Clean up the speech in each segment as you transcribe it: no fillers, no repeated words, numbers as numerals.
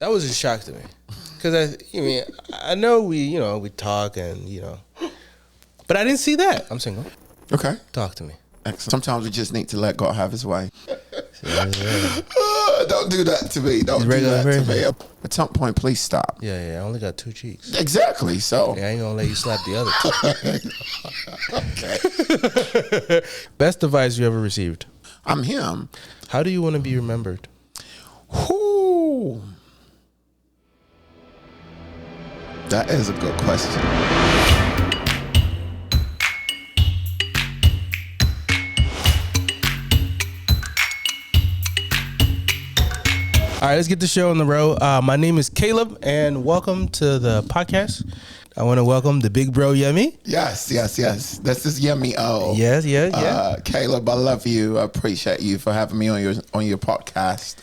That was a shock to me. Because I know we talk and, but I didn't see that. I'm single. Okay. Talk to me. Excellent. Sometimes we just need to let God have his way. Yeah. Don't do that to me. Don't do that to me. At some point, please stop. Yeah. I only got 2 cheeks. Exactly. So I ain't gonna let you slap the other 2. Okay. Best advice you ever received? I'm him. How do you want to be remembered? Whoo. That is a good question. All right, let's get the show on the road. My name is Caleb, and welcome to the podcast. I want to welcome the big bro, Yemi. Yes. This is Yemi-O. Yes. Caleb, I love you. I appreciate you for having me on your podcast.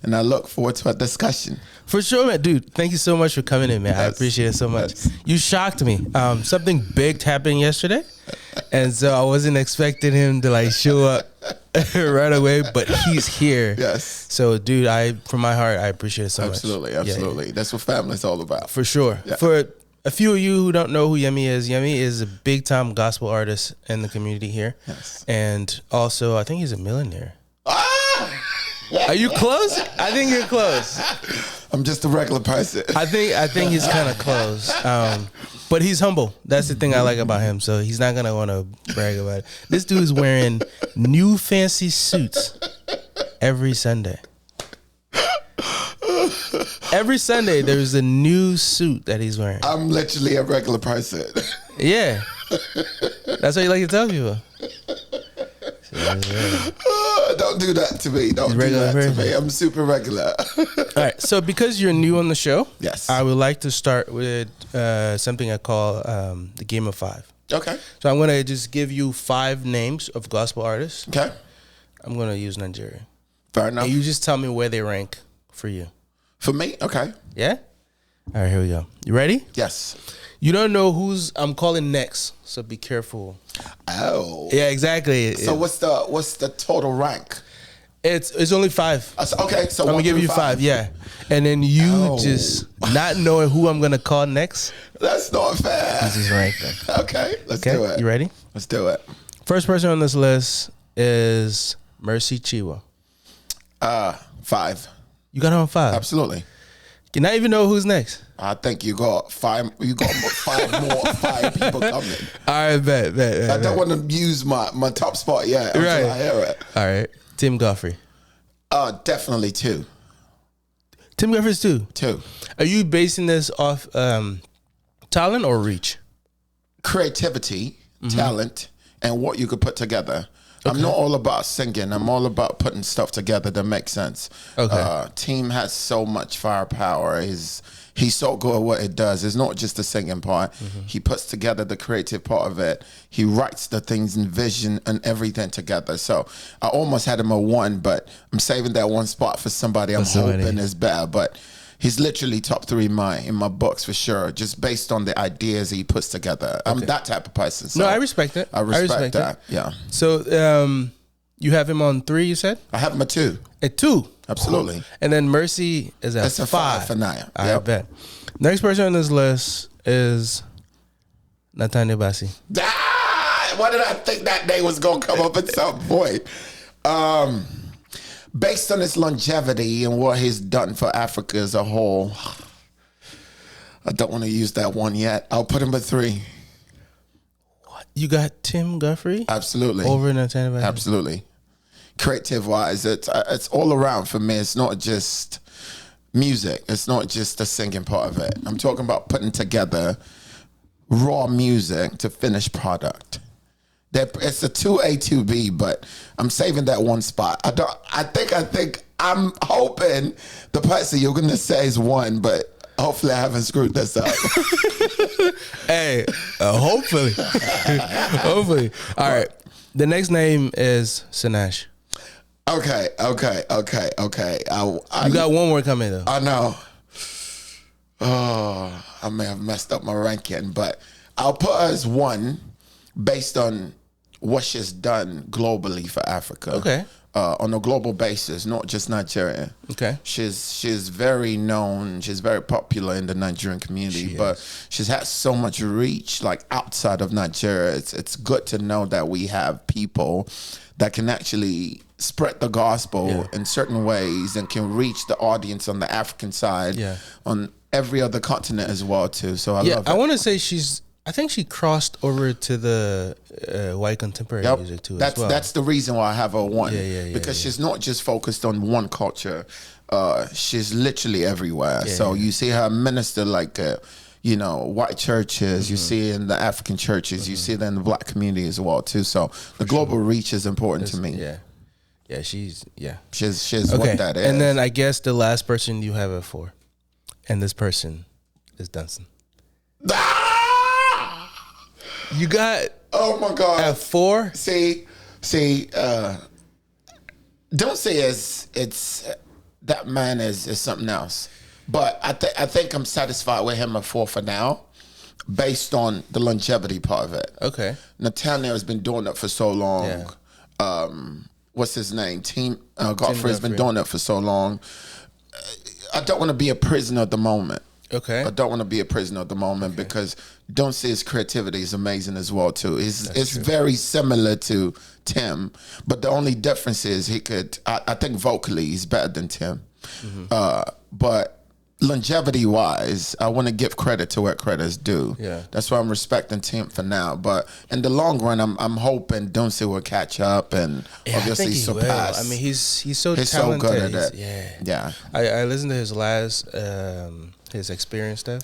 And I look forward to a discussion. For sure, man. Dude, thank you so much for coming in, man. Yes. I appreciate it so much. Yes. You shocked me. Something big happened yesterday, and so I wasn't expecting him to show up right away, but he's here. Yes. So, dude, from my heart, I appreciate it so much. Absolutely. Yeah. That's what family's all about. For sure. Yeah. For a few of you who don't know who Yemi is a big-time gospel artist in the community here. Yes. And also, I think he's a millionaire. Are you close? I think you're close. I'm just a regular person. I think he's kind of close. But he's humble. That's the thing I like about him. So he's not going to want to brag about it. This dude's wearing new fancy suits every Sunday. Every Sunday, there's a new suit that he's wearing. I'm literally a regular person. Yeah. That's what you like to tell people. Don't do that to me. Don't do that to me. I'm super regular. All right. So because you're new on the show, yes, I would like to start with something I call the game of 5. Okay. So I'm going to just give you 5 names of gospel artists. Okay. I'm going to use Nigeria. Fair enough. And you just tell me where they rank for you. For me? Okay. Yeah? All right, here we go. You ready? Yes. You don't know who's I'm calling next, so be careful. Oh. Yeah, exactly. So what's the total rank? It's only 5. Okay, so I'm going to give you 5, yeah. And then you just not knowing who I'm going to call next. That's not fair. This is ranked. Okay, let's do it. You ready? Let's do it. First person on this list is Mercy Chiwa. 5. You got her on 5? Absolutely. You not even know who's next. I think you got 5. You got 5 people coming. All right, bet. I don't want to use my top spot yet until I hear it. All right, Tim Godfrey. Definitely 2. Tim Godfrey's 2. 2. Are you basing this off talent or reach? Creativity, talent, and what you could put together. Okay. I'm not all about singing. I'm all about putting stuff together that makes sense. Okay. Team has so much firepower. He's so good at what it does. It's not just the singing part. Mm-hmm. He puts together the creative part of it. He writes the things and vision and everything together. So I almost had him a 1, but I'm saving that 1 spot for somebody I'm hoping is better. But he's literally top 3 in my books for sure, just based on the ideas he puts together. I'm that type of person. So no, I respect it. I respect that. Yeah. So you have him on 3, you said? I have him at 2. At 2? Absolutely. Cool. And then Mercy is at 5. That's a 5 for now. I bet. Next person on this list is Nathaniel Bassi. Why did I think that name was going to come up at some point? Based on his longevity and what he's done for Africa as a whole, I don't want to use that 1 yet. I'll put him at 3. What? You got Tim Godfrey? Absolutely. Over Nathaniel Bassi? Absolutely. Creative wise, it's all around for me. It's not just music. It's not just the singing part of it. I'm talking about putting together raw music to finished product. It's a 2A, 2B, but I'm saving that 1 spot. I think I'm hoping the person you're gonna say is 1, but hopefully I haven't screwed this up. Hey, hopefully. Hopefully. All right. The next name is Sinash. Okay. You got 1 more coming though. I know. Oh, I may have messed up my ranking, but I'll put her as 1 based on what she's done globally for Africa. Okay. on a global basis, not just Nigeria. Okay. She's very known. She's very popular in the Nigerian community, but she's had so much reach like outside of Nigeria. It's good to know that we have people that can actually spread the gospel in certain ways and can reach the audience on the African side, on every other continent as well too. So I love it. I want to say I think she crossed over to the white contemporary music too. As well. That's the reason why I have her one. Because she's not just focused on one culture. She's literally everywhere. So you see her minister like white churches. You see it in the African churches. You see it in the black community as well too. So the global reach is important to me. Yeah, she's what that is. And then I guess the last person you have it for, and this person is Dunson. You got oh my God at 4. See, don't say it's that man is something else. But I think I'm satisfied with him at 4 for now, based on the longevity part of it. Okay, Nathaniel has been doing it for so long. What's his name? Godfrey has been doing it for so long. I don't want to be a prisoner at the moment. Okay. I don't want to be a prisoner at the moment because don't say his creativity is amazing as well too. It's very similar to Tim, but the only difference is I think vocally he's better than Tim. But longevity wise, I want to give credit to where credit is due. Yeah. That's why I'm respecting Tim for now. But in the long run, I'm hoping Dunce will catch up and obviously surpass. Will. I mean, he's so talented. So good at it. Yeah. I listened to his last his experience stuff.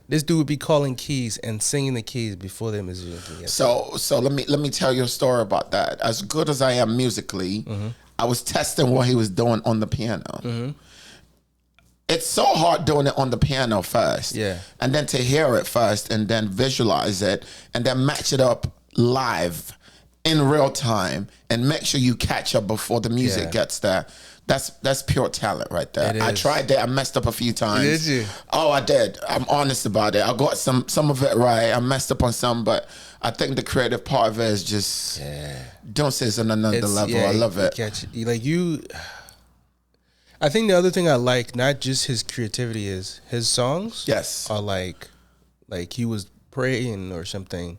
This dude would be calling keys and singing the keys before the musicians can get So let me tell you a story about that. As good as I am musically, I was testing what he was doing on the piano. It's so hard doing it on the piano first. And then to hear it first and then visualize it and then match it up live in real time and make sure you catch up before the music gets there. That's pure talent right there. I tried that. I messed up a few times. Did you? Oh, I did. I'm honest about it. I got some of it right. I messed up on some, but I think the creative part of it is just don't say it's on another level. I love it. I think the other thing I like, not just his creativity, is his songs. Are like he was praying or something,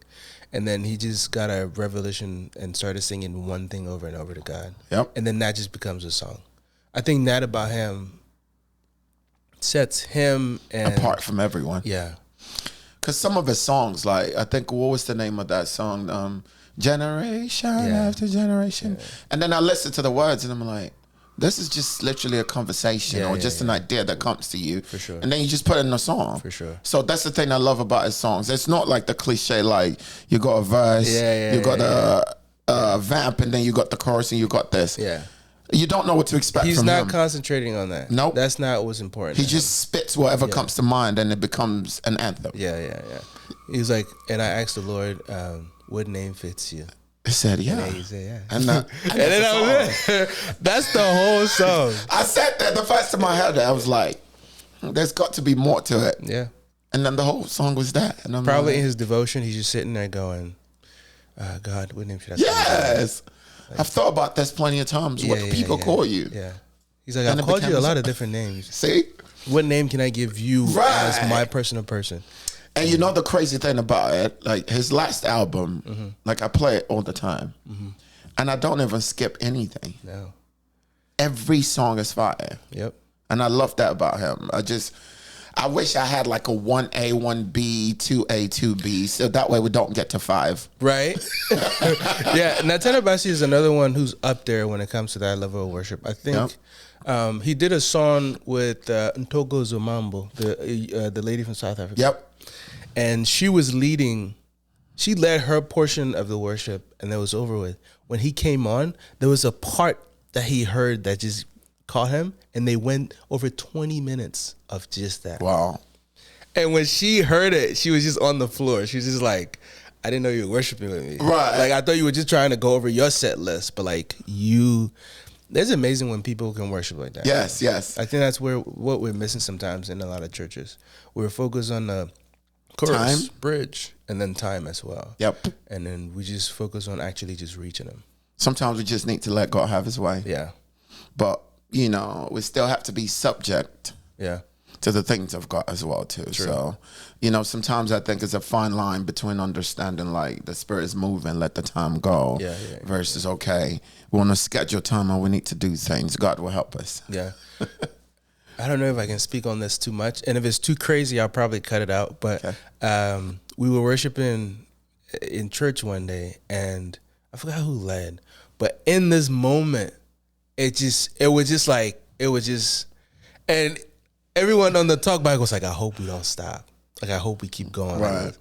and then he just got a revelation and started singing one thing over and over to God. And then that just becomes a song. I think that about him sets him apart from everyone. Yeah. Because some of his songs, like, I think, what was the name of that song? Generation after generation. And then I listen to the words and I'm like, this is just literally a conversation or just an idea that comes to you. For sure. And then you just put it in a song. For sure. So that's the thing I love about his songs. It's not like the cliche, like, you got a verse, you got a vamp, and then you got the chorus and you got this. You don't know what to expect from him. He's not concentrating on that. Nope. That's not what's important. He just spits whatever comes to mind and it becomes an anthem. He's like, and I asked the Lord, what name fits you? He said, And he said, And then that was it. That's the whole song. I said that the first time I heard it, I was like, there's got to be more to it. And then the whole song was that. And I'm probably like, in his devotion, he's just sitting there going, God, what name should I call you? Yes. I've thought about this plenty of times. What people call you. He's like, I've called you a lot of different names. See? What name can I give you as my personal person? And you know the crazy thing about it? Like his last album, like I play it all the time. And I don't even skip anything. No. Every song is fire. And I love that about him. I wish I had like a 1A, 1B, 2A, 2B, so that way we don't get to 5. Right? Natana Bassi is another one who's up there when it comes to that level of worship. I think he did a song with Ntogo Zomambo, the lady from South Africa. And she was leading. She led her portion of the worship, and that was over with. When he came on, there was a part that he heard that just caught him, and they went over 20 minutes of just that. Wow. And when she heard it, she was just on the floor. She was just like, I didn't know you were worshiping with me. Right. Like, I thought you were just trying to go over your set list, but like it's amazing when people can worship like that. Yes. I think that's what we're missing sometimes in a lot of churches. We're focused on the chorus, bridge, and then time as well. Yep. And then we just focus on actually just reaching them. Sometimes we just need to let God have his way. Yeah. But, you know, we still have to be subject to the things of God as well, too. True. So, you know, sometimes I think it's a fine line between understanding, like, the Spirit is moving, let the time go, versus, okay, we want to schedule time and we need to do things. God will help us. Yeah. I don't know if I can speak on this too much. And if it's too crazy, I'll probably cut it out. But we were worshiping in church one day, and I forgot who led. But in this moment, and everyone on the talk back was like, I hope we don't stop. Like, I hope we keep going. Right.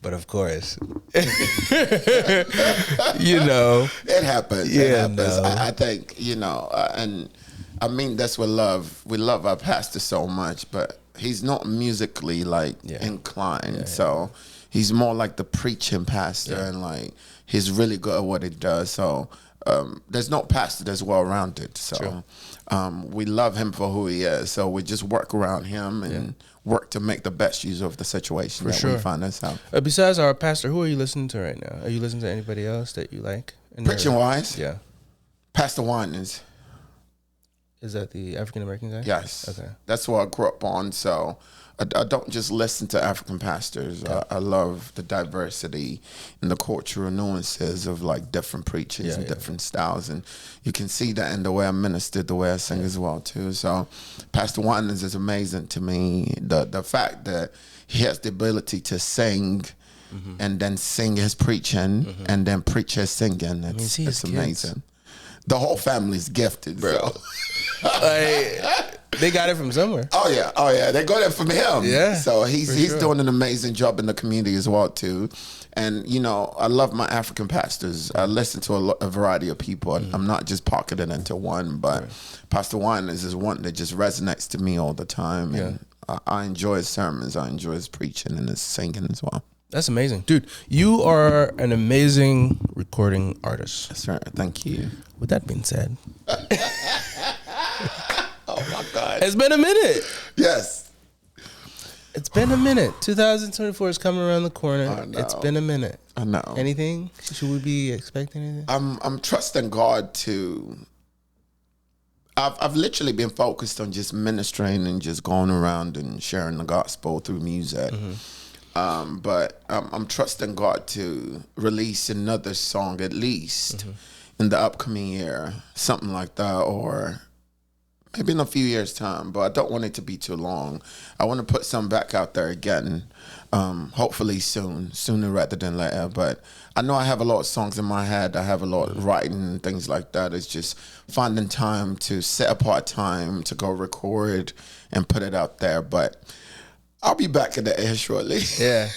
But of course, you know. It happens. Yeah, it happens. no. I think, you know, and I mean, that's what love. We love our pastor so much, but he's not musically, like, inclined. So he's more like the preaching pastor, and, like, he's really good at what he does. So there's no pastor that's well-rounded. So we love him for who he is. So we just work around him and work to make the best use of the situation we find ourselves. Besides our pastor, who are you listening to right now? Are you listening to anybody else that you like? Preaching-wise? Yeah. Pastor Winans. Is that the African-American guy? Yes. Okay. That's what I grew up on. So I don't just listen to African pastors. I love the diversity and the cultural nuances of, like, different preachers and different styles. And you can see that in the way I minister, the way I sing as well, too. So Pastor Winans is amazing to me. The fact that he has the ability to sing and then sing his preaching and then preach his singing. It's amazing. The whole family's gifted, bro. They got it from somewhere. Oh yeah, they got it from him. Yeah, so he's doing an amazing job in the community as well too. And you know, I love my African pastors. I listen to a variety of people. I'm not just pocketed into one, but Pastor Winans is one that just resonates to me all the time. And I enjoy his sermons. I enjoy his preaching and his singing as well. That's amazing. Dude, you are an amazing recording artist. Yes, sir. Thank you. With that being said. Oh, my God. It's been a minute. Yes. It's been a minute. 2024 is coming around the corner. I know. It's been a minute. I know. Anything? Should we be expecting anything? I'm trusting God to... I've literally been focused on just ministering and just going around and sharing the gospel through music. But I'm trusting God to release another song at least in the upcoming year, something like that, or maybe in a few years' time. But I don't want it to be too long. I want to put some back out there again, hopefully sooner rather than later. But I know I have a lot of songs in my head. I have a lot of writing and things like that. It's just finding time to set apart time to go record and put it out there. But I'll be back in the air shortly. Yeah.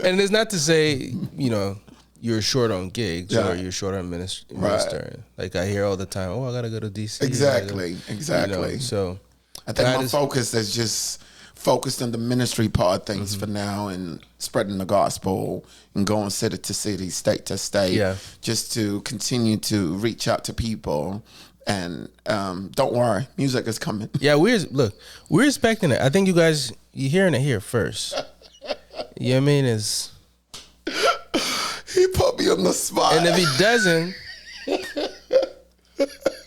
And it's not to say, you know, you're short on gigs or you're short on minister. Right. Like I hear all the time, oh, I got to go to DC. Exactly. You know, so I think my focus is just focused on the ministry part of things for now and spreading the gospel and going city to city, state to state, just to continue to reach out to people. And don't worry, music is coming. Yeah, we're expecting it. I think you're hearing it here first. You know what I mean? He put me on the spot. And if he doesn't,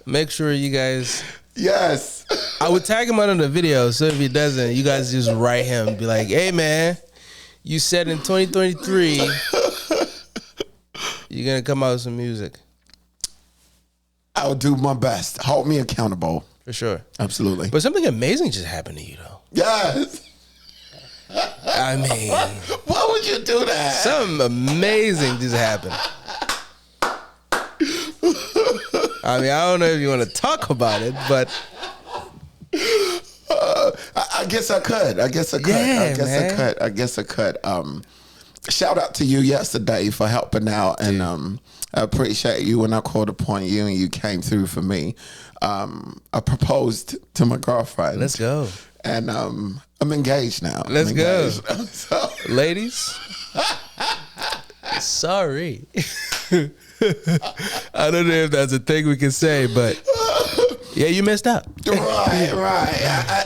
make sure you guys... Yes. I would tag him out on the video, so if he doesn't, you guys just write him. Be like, hey, man, you said in 2023 you're going to come out with some music. I'll do my best. Hold me accountable. For sure. Absolutely. But something amazing just happened to you, though. Yes. I mean... Why would you do that? Something amazing just happened. I mean, I don't know if you want to talk about it, but... I guess I could. Yeah, I guess I could. Shout out to you yesterday for helping out, and I appreciate you when I called upon you and you came through for me. I proposed to my girlfriend. Let's go. And I'm engaged now. Let's go. So. Ladies, sorry. I don't know if that's a thing we can say, but yeah, you messed up. Right.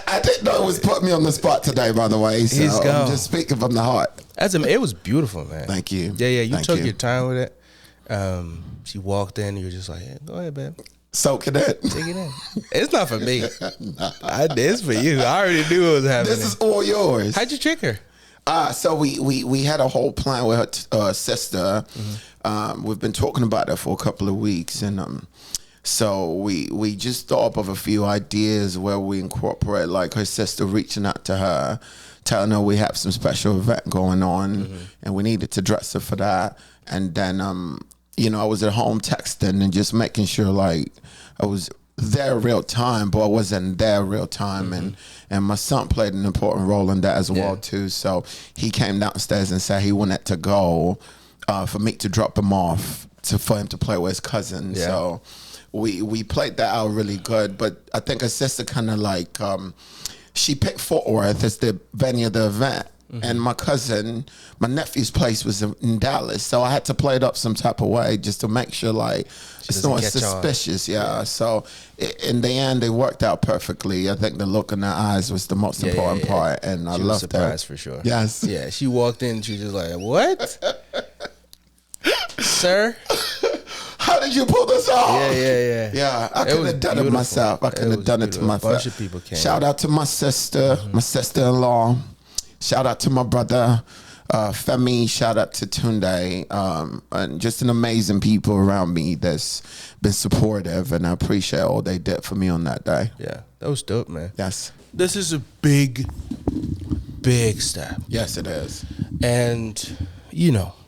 I didn't know it was putting me on the spot today, by the way. So I'm just speaking from the heart. It was beautiful, man. Thank you. Yeah. You took your time with it. She walked in. You were just like, yeah, go ahead, babe. Soak it in. Take it in. It's not for me. It's for you. I already knew it was happening. This is all yours. How'd you trick her? So we had a whole plan with her sister. We've been talking about it for a couple of weeks, and so we just thought up of a few ideas where we incorporate like her sister reaching out to her, telling her we have some special event going on, and we needed to dress her for that. And then I was at home texting and just making sure like I was there real time, but I wasn't there real time, and my son played an important role in that as well too. So he came downstairs and said he wanted to go for me to drop him off for him to play with his cousin. Yeah. So we played that out really good, but I think her sister kind of like she picked Fort Worth as the venue of the event. And my nephew's place was in Dallas, so I had to play it up some type of way just to make sure like it's not suspicious. Yeah. So in the end, they worked out perfectly. I think the look in their eyes was the most important part, and I loved that. Surprised for sure. Yes. Yeah. She walked in. She was just like, "What, sir? How did you pull this off?" Yeah. I couldn't have done it myself. I couldn't have done it to myself. A bunch of people came. Shout out to my sister, my sister-in-law. Shout out to my brother, Femi. Shout out to Tunde. And just an amazing people around me that's been supportive, and I appreciate all they did for me on that day. Yeah, that was dope, man. Yes. This is a big step. Yes, it is. And,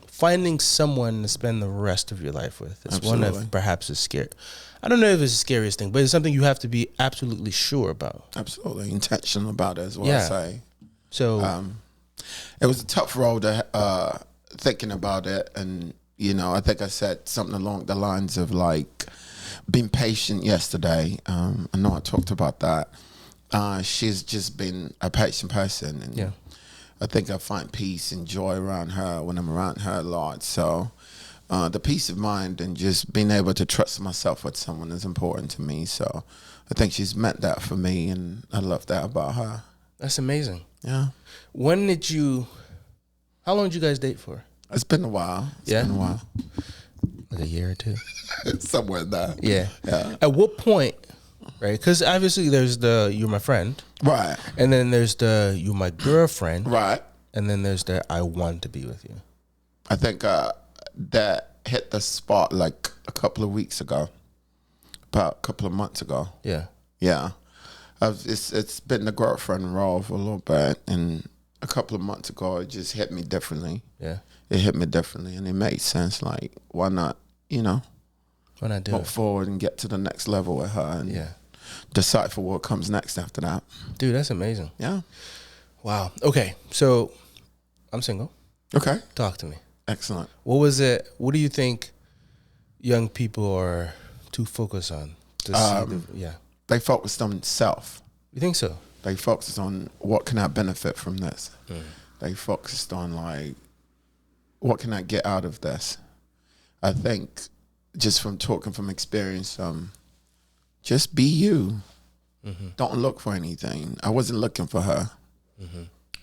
finding someone to spend the rest of your life with is one of perhaps a scary. I don't know if it's the scariest thing, but it's something you have to be absolutely sure about. Absolutely. Intentional about it as well, I say. So it was a tough road to, thinking about it, and I think I said something along the lines of like being patient yesterday. I know I talked about that. She's just been a patient person, and I think I find peace and joy around her when I'm around her a lot. So the peace of mind and just being able to trust myself with someone is important to me. So I think she's meant that for me, and I love that about her. That's amazing. Yeah. How long did you guys date for? It's been a while. It's been a while. Like a year or two? Somewhere in there. Yeah. At what point, right? Because obviously there's the you're my friend. Right. And then there's the you're my girlfriend. Right. And then there's the I want to be with you. I think that hit the spot like a couple of weeks ago. About a couple of months ago. Yeah. Yeah. It's been the girlfriend role for a little bit, and a couple of months ago it just hit me differently. Yeah, it hit me differently, and it made sense. Like, why not? Why not do move forward and get to the next level with her, and decide for what comes next after that. Dude, that's amazing. Yeah. Wow. Okay, so I'm single. Okay. Talk to me. Excellent. What was it? What do you think young people are too focused on? They focused on self. You think so? They focused on what can I benefit from this. They focused on like, what can I get out of this? I think just from talking from experience, just be you. Don't look for anything. I wasn't looking for her,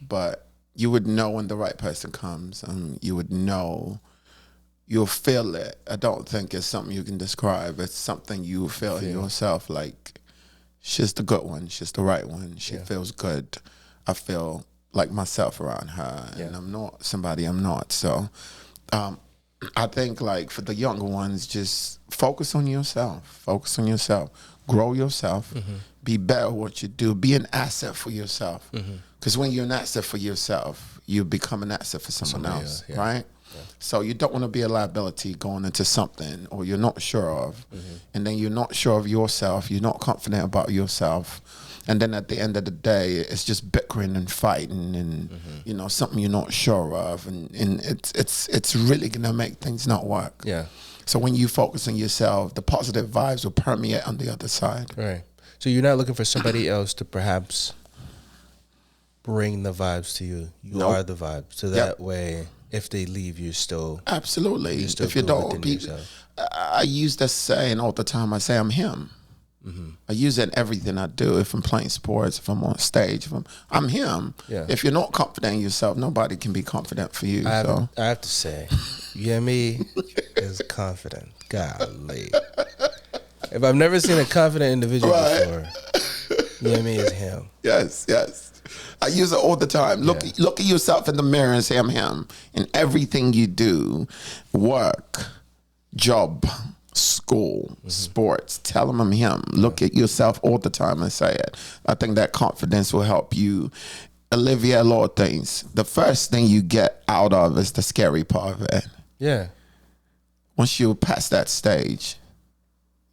but you would know when the right person comes, and you would know. You'll feel it. I don't think it's something you can describe. It's something you feel in yourself. Like, she's the good one. She's the right one. She feels good. I feel like myself around her, and I'm not somebody I'm not. So I think like for the younger ones, just focus on yourself. Focus on yourself. Grow yourself. Be better at what you do. Be an asset for yourself. Because when you're an asset for yourself, you become an asset for someone else, right? So you don't want to be a liability going into something or you're not sure of, and then you're not sure of yourself, you're not confident about yourself, and then at the end of the day, it's just bickering and fighting and something you're not sure of, and it's really gonna make things not work. Yeah. So when you focus on yourself, the positive vibes will permeate on the other side. Right. So you're not looking for somebody else to perhaps bring the vibes to you. You are the vibe. So that way, if they leave, you still absolutely. If you don't, I use that saying all the time. I say I'm him. I use it in everything I do. If I'm playing sports, if I'm on stage, I'm him. Yeah. If you're not confident in yourself, nobody can be confident for you. I have to say, Yemi is confident. Golly. If I've never seen a confident individual before, Yemi is him. Yes. I use it all the time. Look at yourself in the mirror and say, I'm him. In everything you do, work, job, school, sports, tell them I'm him. Look at yourself all the time and say it. I think that confidence will help you alleviate a lot of things. The first thing you get out of is the scary part of it. Yeah. Once you pass that stage,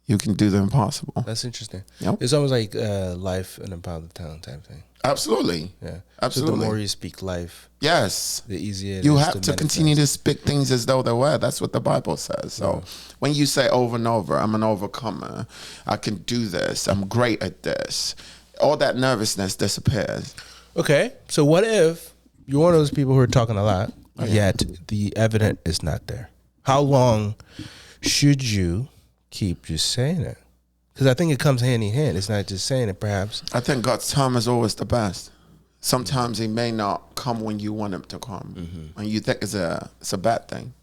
you can do the impossible. That's interesting. Yep. It's almost like life in a pound of town type thing. Absolutely. Yeah. Absolutely. So the more you speak life, yes, the easier it you is have to continue to speak things as though they were. That's what the Bible says. So when you say over and over, I'm an overcomer, I can do this, I'm great at this, all that nervousness disappears. Okay. So what if you're one of those people who are talking a lot, yet the evidence is not there? How long should you keep just saying it? Because I think it comes hand in hand. It's not just saying it, perhaps. I think God's time is always the best. Sometimes he may not come when you want him to come. And you think it's a bad thing.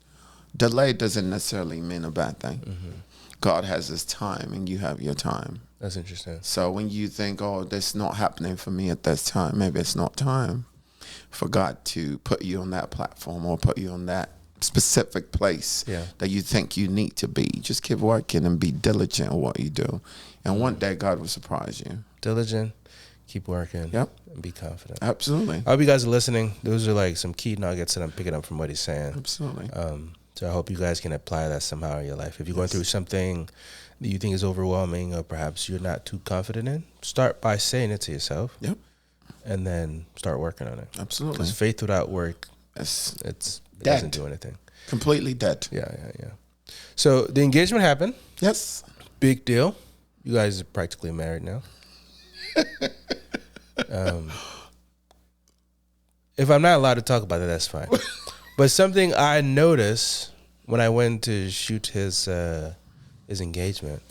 Delay doesn't necessarily mean a bad thing. God has his time and you have your time. That's interesting. So when you think, oh, this not happening for me at this time, maybe it's not time for God to put you on that platform or put you on that specific place that you think you need to be. Just keep working and be diligent in what you do. And one day God will surprise you. Diligent, keep working, and be confident. Absolutely. I hope you guys are listening. Those are like some key nuggets that I'm picking up from what he's saying. Absolutely. So I hope you guys can apply that somehow in your life. If you're going through something that you think is overwhelming or perhaps you're not too confident in, start by saying it to yourself. And then start working on it. Absolutely. Because faith without work, it doesn't do anything. Completely dead. Yeah. So the engagement happened. Yes. Big deal. You guys are practically married now. If I'm not allowed to talk about it, that's fine. But something I noticed when I went to shoot his engagement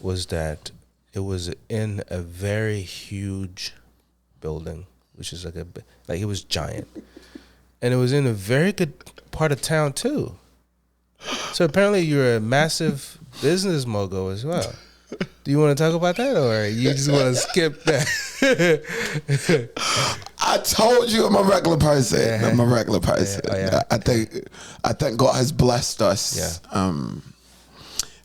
was that it was in a very huge building, which is like it was giant. And it was in a very good part of town too. So apparently you're a massive business mogul as well. Do you want to talk about that, or you just want to skip that? I told you I'm a regular person. I'm a regular person. I think God has blessed us.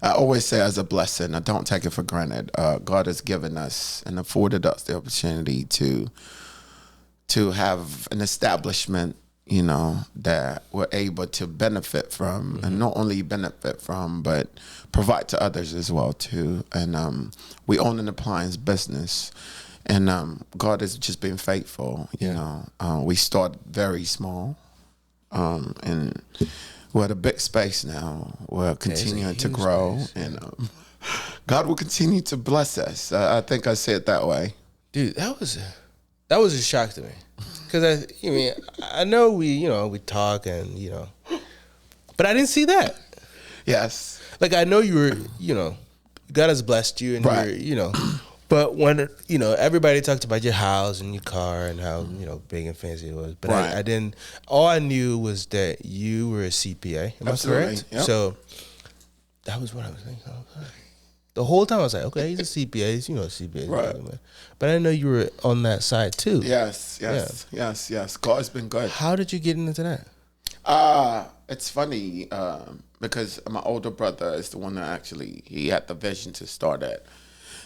I always say as a blessing. I don't take it for granted. God has given us and afforded us the opportunity to have an establishment, that we're able to benefit from, and not only benefit from, but provide to others as well too. And we own an appliance business, and God has just been faithful. We started very small, and we're at a big space now. We're continuing to grow, and God will continue to bless us. I think I say it that way, dude. That was a shock to me. Because I know we talk and but I didn't see that. Yes. Like I know you were, God has blessed you and you're, but when everybody talked about your house and your car and how big and fancy it was, but I didn't. All I knew was that you were a CPA. Am I correct? Yep. So that was what I was thinking. The whole time I was like, okay, he's a CPA. He's, a CPA. Right. But I didn't know you were on that side too. Yes. God's been good. How did you get into that? It's funny because my older brother is the one that he had the vision to start it.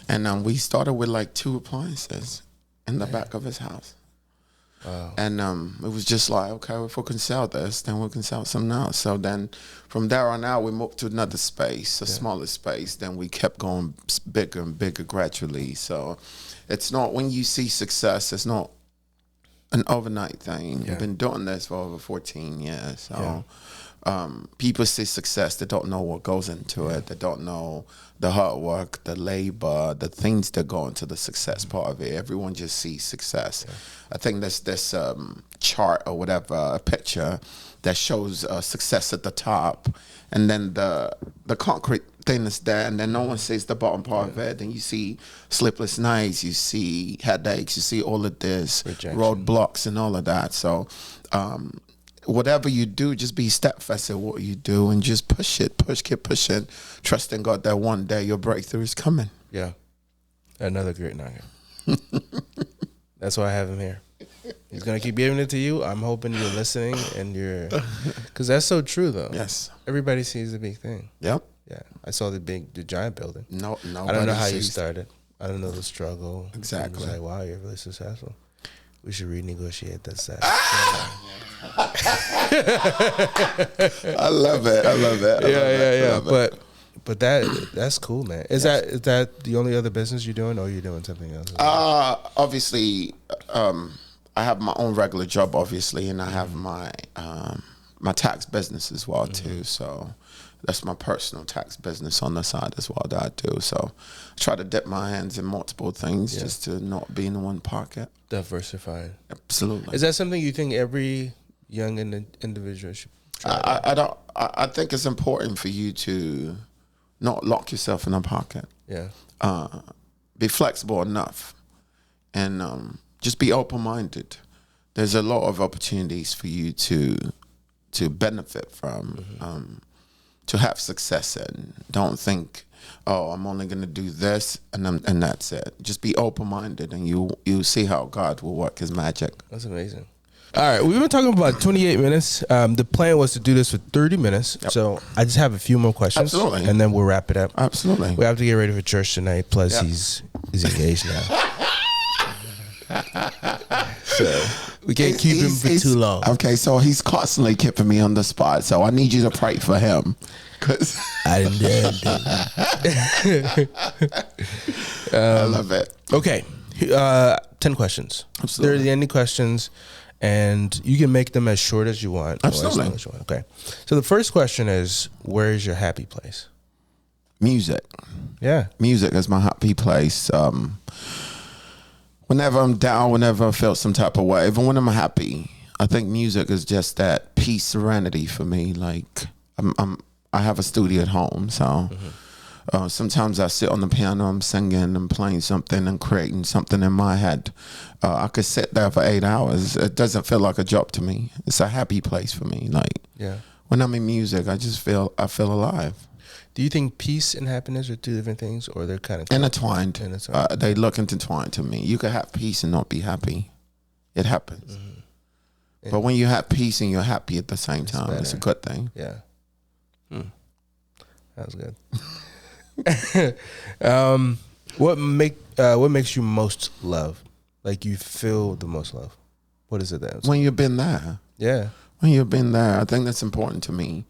And we started with like 2 appliances in the back of his house. Wow. And it was just like, okay, if we can sell this, then we can sell something else. So then from there on out, we moved to another space, a smaller space. Then we kept going bigger and bigger gradually. So it's not, when you see success, it's not an overnight thing. We've been doing this for over 14 years. So people see success, they don't know what goes into it. They don't know the hard work, the labor, the things that go into the success part of it. Everyone just sees success. I think there's this chart or whatever, a picture that shows success at the top, and then the concrete thing is there, and then no one sees the bottom part of it. Then you see sleepless nights, you see headaches, you see all of this, roadblocks and all of that. So whatever you do, just be steadfast at what you do and just keep pushing. Trust in God that one day your breakthrough is coming. Yeah. Another great nugget. That's why I have him here. He's going to keep giving it to you. I'm hoping you're listening and because that's so true though. Yes. Everybody sees the big thing. Yep. Yeah. I saw the giant building. No. I don't know how you started. I don't know the struggle. Exactly. It was like, wow, you're really successful. We should renegotiate that set. I love it. Yeah. But that's cool, man. Is that the only other business you're doing, or are you doing something else? Obviously, I have my own regular job, obviously, and I have my my tax business as well too. So that's my personal tax business on the side as well that I do. So I try to dip my hands in multiple things just to not be in one pocket. Diversified. Absolutely. Is that something you think every young individual should try? I think it's important for you to not lock yourself in a pocket. Yeah. Be flexible enough, and just be open-minded. There's a lot of opportunities for you to benefit from, to have success in. Don't think, oh, I'm only going to do this and that's it. Just be open-minded, and you'll see how God will work His magic. That's amazing. All right, we've been talking about 28 minutes. The plan was to do this for 30 minutes, so I just have a few more questions. Absolutely. And then we'll wrap it up. Absolutely. We have to get ready for church tonight. Plus, he's engaged now, so we can't keep him for too long. Okay, so he's constantly keeping me on the spot, so I need you to pray for him. Cause I didn't. I love it. Okay, 10 questions. Absolutely. If there are any questions, and you can make them as short as you want. Absolutely. Or as long as you want. Okay. So the first question is, where is your happy place? Music. Yeah. Music is my happy place. Whenever I'm down, whenever I feel some type of way, even when I'm happy, I think music is just that peace, serenity for me. Like I have a studio at home, so sometimes I sit on the piano, I'm singing and playing something and creating something in my head. I could sit there for 8 hours. It doesn't feel like a job to me. It's a happy place for me. Like when I'm in music, I feel alive. Do you think peace and happiness are two different things, or they're kind of intertwined? They look intertwined to me. You could have peace and not be happy. It happens. But when you have peace and you're happy at the same time, it's a good thing. Yeah. That was good. What makes you most love? Like you feel the most love? What is it that? When you've been there. Yeah. When you've been there, I think that's important to me.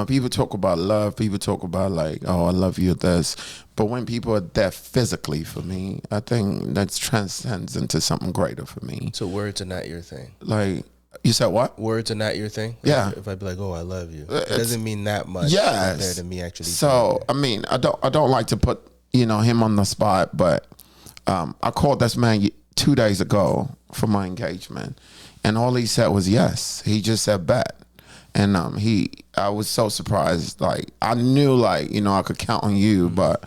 People talk about love. People talk about like, oh, I love you, this. But when people are there physically for me, I think that transcends into something greater for me. So words are not your thing? Like, you said what? Words are not your thing? Yeah. If I be like, oh, I love you. It doesn't mean that much compared to me actually. So, I mean, I don't like to put, him on the spot, but I called this man 2 days ago for my engagement, and all he said was yes. He just said bet. And I was so surprised. Like I knew, like I could count on you, but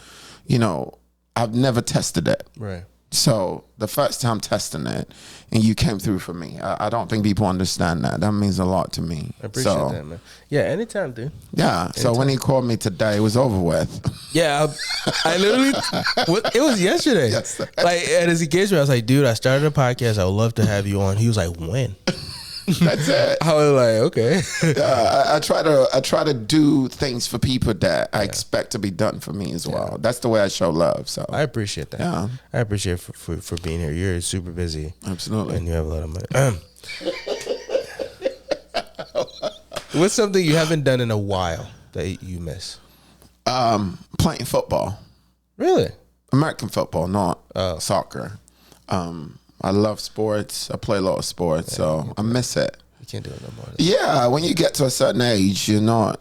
I've never tested it. Right. So the first time testing it, and you came through for me. I don't think people understand that. That means a lot to me. I appreciate that, man. Yeah, anytime, dude. Yeah. Anytime. So when he called me today, it was over with. Yeah, I literally. It was yesterday. Yes. Like at his engagement, I was like, dude, I started a podcast. I would love to have you on. He was like, when? That's it. I was like, okay. I try to do things for people that I expect to be done for me as well. That's the way I show love. So I appreciate that. Yeah, I appreciate for being here. You're super busy. Absolutely, and you have a lot of money. What's something you haven't done in a while that you miss? Playing football. Really? American football, not soccer. I love sports. I play a lot of sports, so I miss it. You can't do it no more. Yeah, when you get to a certain age, the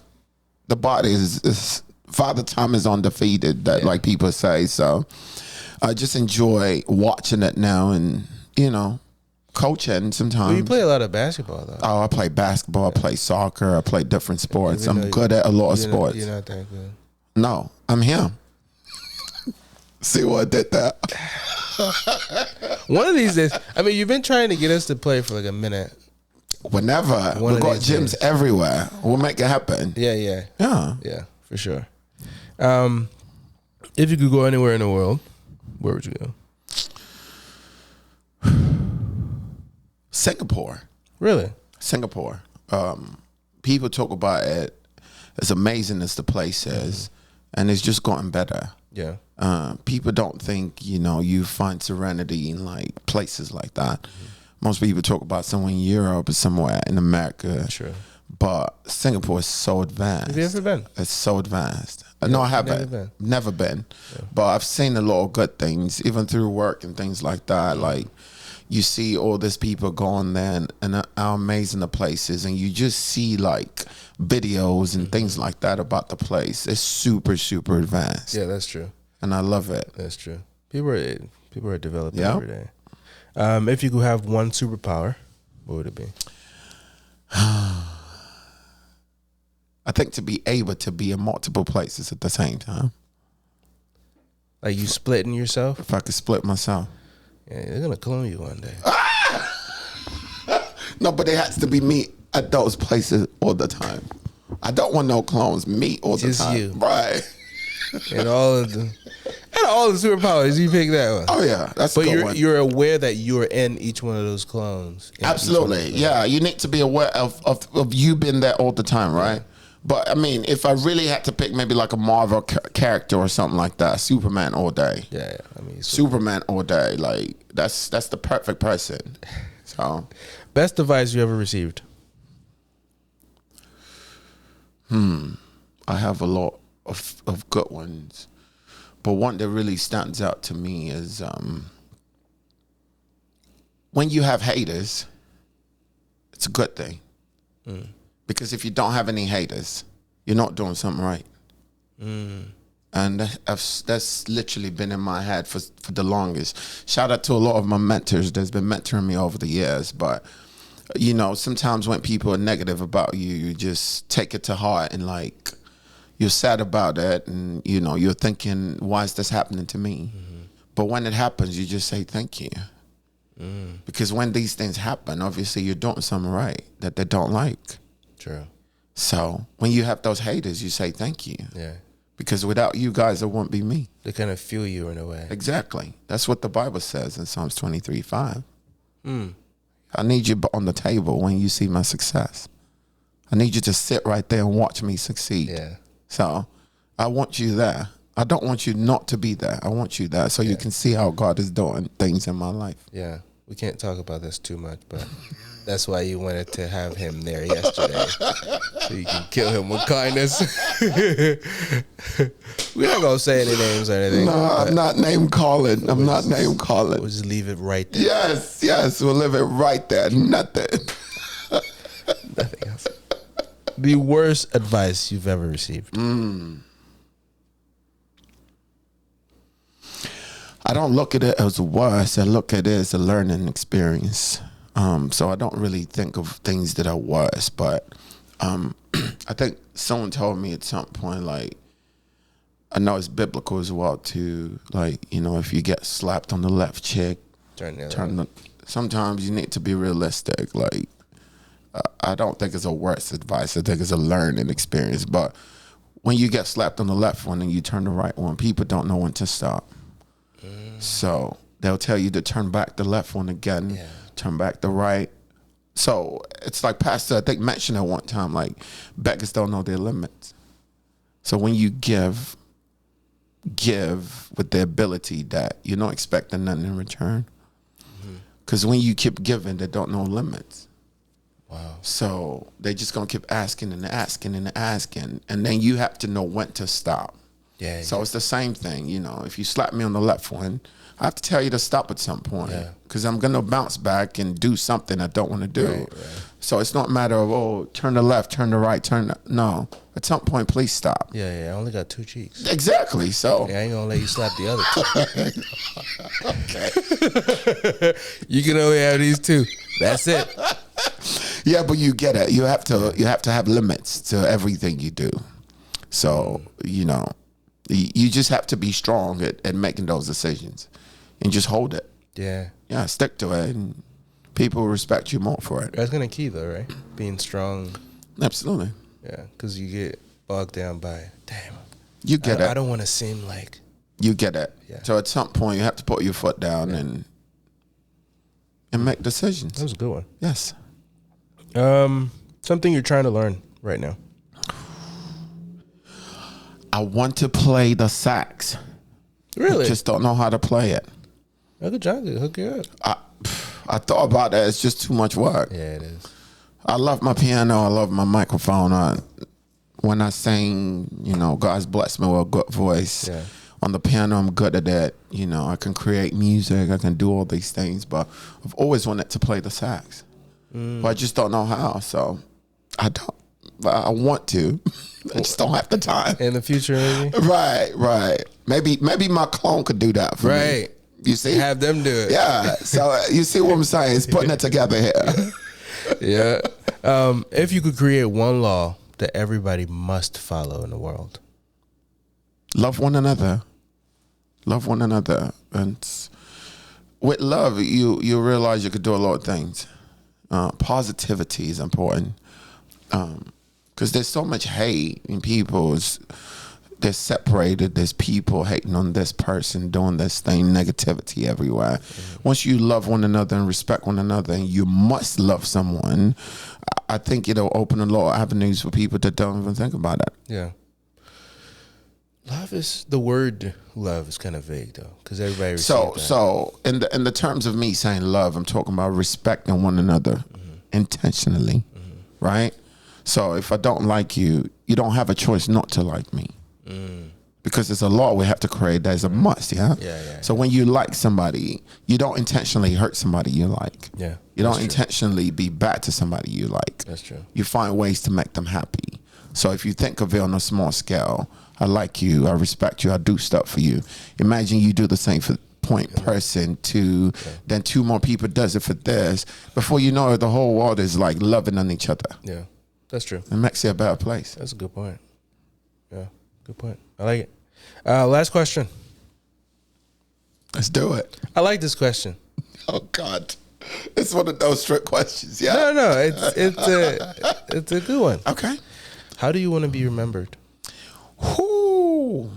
body is Father Time is undefeated, like people say. So I just enjoy watching it now and, coaching sometimes. Well, you play a lot of basketball, though. Oh, I play basketball. I play soccer. I play different sports. I'm good at a lot of sports. You're not that good. No, I'm him. See what I did there? One of these days, I mean, you've been trying to get us to play for like a minute. Whenever. One We've of got these gyms days. everywhere. We'll make it happen. Yeah, Yeah. for sure. If you could go anywhere in the world, where would you go? Singapore. Really? Singapore. People talk about it as amazing as the place is, and it's just gotten better. Yeah. People don't think, you find serenity in like places like that. Most people talk about somewhere in Europe or somewhere in America. Sure. But Singapore is so advanced. Have you ever been? It's so advanced. No, I haven't. Never been. Yeah. But I've seen a lot of good things, even through work and things like that. Like, you see all these people going there and how amazing the place is, and you just see like videos and things like that about the place. It's super, super advanced. Yeah, that's true. And I love it. That's true. People are developing every day. If you could have one superpower, what would it be? I think to be able to be in multiple places at the same time. Like you splitting yourself? If I could split myself. Yeah, they're gonna clone you one day. No, but it has to be me at those places all the time. I don't want no clones. Me all the Just time. you. Right. And all the superpowers, you pick that one. Oh yeah, that's. But a good one. you're aware that you're in each one of those clones. Absolutely, yeah. You need to be aware of you being there all the time, right? Yeah. But I mean, if I really had to pick maybe like a Marvel character or something like that, Superman all day. Yeah. I mean, Superman all day. Like that's the perfect person. So, best advice you ever received? I have a lot of good ones, but one that really stands out to me is when you have haters, it's a good thing. Because if you don't have any haters, you're not doing something right. And that's literally been in my head for the longest. Shout out to a lot of my mentors that's been mentoring me over the years. But, sometimes when people are negative about you, you just take it to heart and like, you're sad about it. And, you're thinking, why is this happening to me? But when it happens, you just say, thank you. Because when these things happen, obviously you're doing something right that they don't like. True. So when you have those haters, you say thank you. Yeah. Because without you guys, it won't be me. They kind of fuel you in a way. Exactly. That's what the Bible says in Psalms 23:5. I need you on the table when you see my success. I need you to sit right there and watch me succeed. Yeah. So I want you there. I don't want you not to be there. I want you there so you can see how God is doing things in my life. Yeah. We can't talk about this too much, but that's why you wanted to have him there yesterday. So you can kill him with kindness. We're not going to say any names or anything. No, I'm not name calling. I'm not name calling. We'll just leave it right there. Yes. We'll leave it right there. Nothing. Nothing else. The worst advice you've ever received? I don't look at it as worse. I look at it as a learning experience. So I don't really think of things that are worse. But I think someone told me at some point, like, I know it's biblical as well too. Like, if you get slapped on the left cheek, sometimes you need to be realistic. Like, I don't think it's a worse advice. I think it's a learning experience. But when you get slapped on the left one and you turn the right one, people don't know when to stop. So they'll tell you to turn back the left one again, turn back the right. So it's like Pastor, I think, mentioned at one time, like, beggars don't know their limits. So when you give with the ability that you're not expecting nothing in return. Because when you keep giving, they don't know limits. Wow. So they just going to keep asking and asking and asking. And then you have to know when to stop. Yeah. So it's the same thing, if you slap me on the left one, I have to tell you to stop at some point because I'm going to bounce back and do something I don't want to do. Right. So it's not a matter of, turn the left, turn the right, no. At some point, please stop. Yeah, I only got two cheeks. Exactly. So I ain't going to let you slap the other two. Okay. You can only have these two. That's it. Yeah, but you get it. You have to have limits to everything you do. So, you just have to be strong at making those decisions and just hold it. Yeah. Yeah, stick to it. And people respect you more for it. That's kind of key, though, right? Being strong. Absolutely. Yeah, because you get bogged down by, damn. You get it. I don't want to seem like. You get it. Yeah. So at some point, you have to put your foot down and make decisions. That was a good one. Yes. Something you're trying to learn right now. I want to play the sax. Really? I just don't know how to play it. Good job. Hook you up. I thought about that. It's just too much work. Yeah, it is. I love my piano. I love my microphone. When I sing, God's blessed me with a good voice. Yeah. On the piano, I'm good at that. I can create music. I can do all these things. But I've always wanted to play the sax. But I just don't know how. So I don't. I want to. I just don't have the time. In the future, maybe? Right. Maybe my clone could do that for me. Right. You see? Have them do it. Yeah. So you see what I'm saying? It's putting it together here. Yeah. If you could create one law that everybody must follow in the world. Love one another. Love one another. And with love, you realize you could do a lot of things. Positivity is important. Because there's so much hate in people. They're separated. There's people hating on this person, doing this thing, negativity everywhere. Once you love one another and respect one another, and you must love someone, I think it'll open a lot of avenues for people that don't even think about it. Yeah. The word love is kind of vague though, because everybody. So in the terms of me saying love, I'm talking about respecting one another intentionally, right? So if I don't like you, you don't have a choice not to like me. Because there's a law we have to create that is a must, yeah? So when you like somebody, you don't intentionally hurt somebody you like. Yeah. You don't intentionally be bad to somebody you like. That's true. You find ways to make them happy. So if you think of it on a small scale, I like you, I respect you, I do stuff for you. Imagine you do the same for person two, then two more people does it for this. Before you know it, the whole world is like loving on each other. Yeah, that's true. It makes it a better place. That's a good point. Yeah, good point. I like it. Last question. Let's do it. I like this question. Oh God, it's one of those trick questions. Yeah. No, it's a good one. Okay. How do you want to be remembered? Whoo.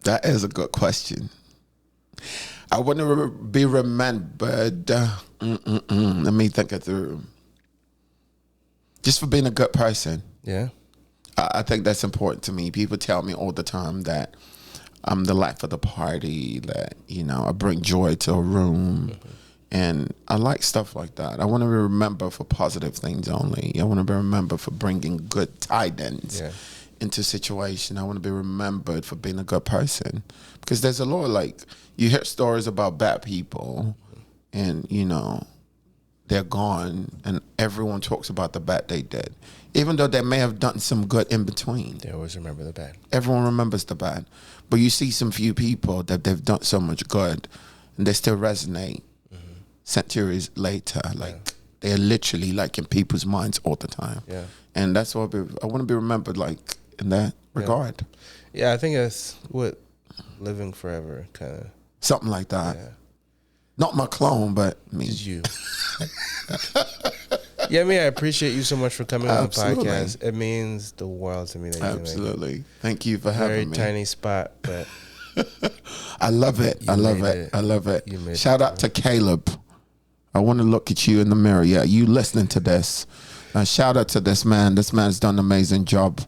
That is a good question. I want to be remembered. Let me think it through. Just for being a good person. Yeah. I think that's important to me. People tell me all the time that I'm the life of the party, that, I bring joy to a room. And I like stuff like that. I want to be remembered for positive things only. I want to be remembered for bringing good tidings into situation. I want to be remembered for being a good person. Because there's a lot of you hear stories about bad people and, they're gone and everyone talks about the bad they did. Even though they may have done some good in between. They always remember the bad. Everyone remembers the bad. But you see some few people that they've done so much good and they still resonate centuries later. They're literally in people's minds all the time. Yeah. And that's what I want to be remembered in that regard. Yeah, I think that's what living forever kind of. Something like that. Yeah. Not my clone, but me. It's you. Yeah, I appreciate you so much for coming on the podcast. It means the world to me. That Absolutely. Thank you for having me. Very tiny spot, but I love it. I love it. I love it. Shout out to Caleb. I want to look at you in the mirror. Yeah, you listening to this. Shout out to this man. This man's done an amazing job.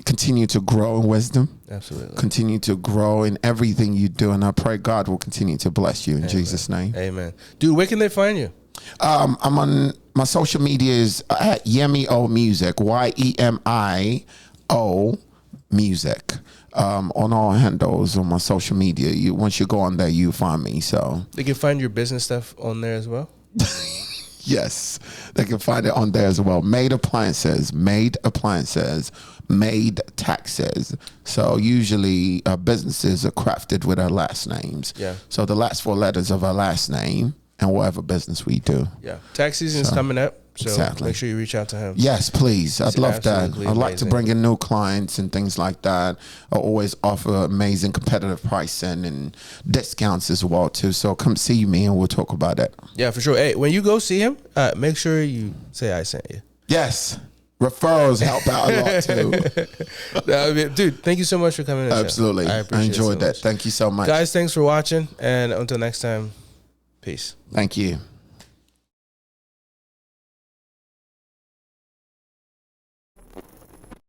Continue to grow in wisdom. Absolutely. Continue to grow in everything you do. And I pray God will continue to bless you in Jesus' name. Amen. Dude, where can they find you? I'm on my social media is at Yemi-O Music, YEMIO Music. On all handles on my social media. Once you go on there, you find me. So they can find your business stuff on there as well. Yes, they can find it on there as well. Made appliances, made taxes. So usually businesses are crafted with our last names. Yeah. So the last 4 letters of our last name and whatever business we do. Yeah. Tax season is coming up. So Exactly. make sure you reach out to him. Yes, please. I'd love that. absolutely I'd like to amazing. bring in new clients and things like that. I always offer amazing competitive pricing and discounts as well too. So come see me and we'll talk about it. Yeah, for sure. Hey, when you go see him, make sure you say I sent you. Yes. Referrals help out a lot too. Dude, thank you so much for coming in. Absolutely. I appreciate I enjoyed it so that. much. Thank you so much. Guys, thanks for watching. And until next time, peace. Thank you.